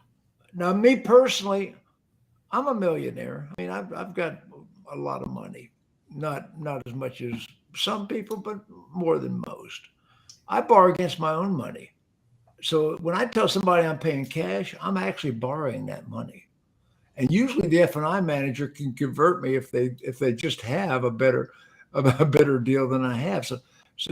Now, me personally, I'm a millionaire. I mean, I've got a lot of money. Not as much as some people, but more than most. I borrow against my own money. So when I tell somebody I'm paying cash, I'm actually borrowing that money. And usually the F&I manager can convert me if they just have a better deal than I have. So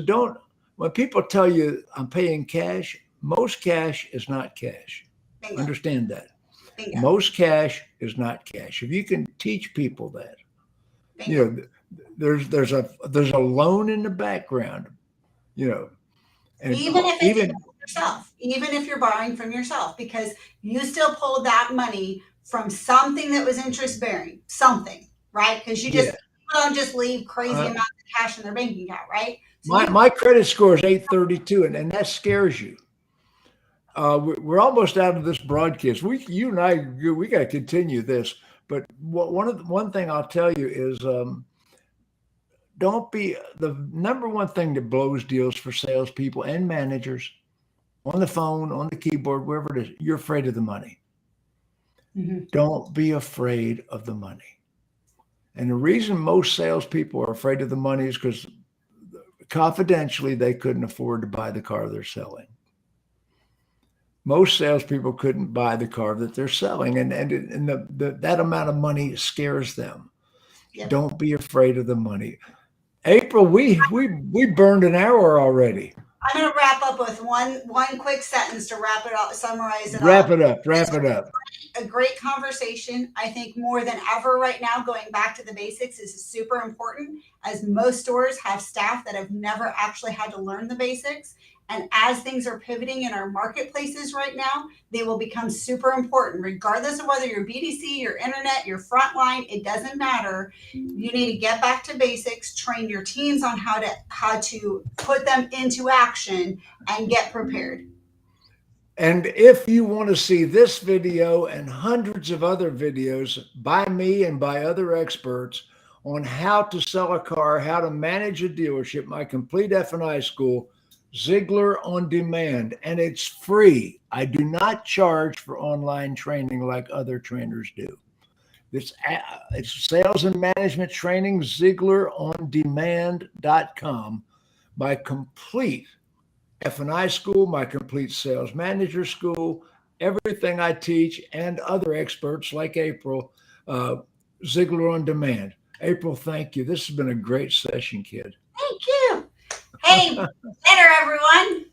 don't, when people tell you I'm paying cash, most cash is not cash. Bingo. Understand that. Bingo. Most cash is not cash. If you can teach people that, Bingo. There's a loan in the background, and even if it's yourself, even if you're borrowing from yourself, because you still pulled that money from something that was interest bearing, something, right? Because you just don't just leave crazy amounts of cash in their banking account, right? So my credit score is 832, and that scares you. We're almost out of this broadcast. You and I, we got to continue this. But one thing I'll tell you is don't be the number one thing that blows deals for salespeople and managers on the phone, on the keyboard, wherever it is. You're afraid of the money. Mhm. Don't be afraid of the money. And the reason most salespeople are afraid of the money is because confidentially they couldn't afford to buy the car they're selling. Most salespeople couldn't buy the car that they're selling, and that amount of money scares them. Yep. Don't be afraid of the money. April, we burned an hour already. I'm going to wrap up with one quick sentence to wrap it up, summarize it all. Wrap it up. A great conversation. I think more than ever right now, going back to the basics is super important, as most stores have staff that have never actually had to learn the basics. And as things are pivoting in our marketplaces right now, they will become super important, regardless of whether you're BDC, your internet, your frontline, it doesn't matter. You need to get back to basics, train your teams on how to put them into action and get prepared. And if you want to see this video and hundreds of other videos by me and by other experts on how to sell a car, how to manage a dealership, my complete F&I school, Ziegler on Demand, and it's free. I do not charge for online training like other trainers do. It's sales and management training, ZieglerOnDemand.com. My complete F&I school, my complete sales manager school, everything I teach, and other experts like April, Ziegler on Demand. April, thank you. This has been a great session, kid. Thank you. Hey, later, everyone.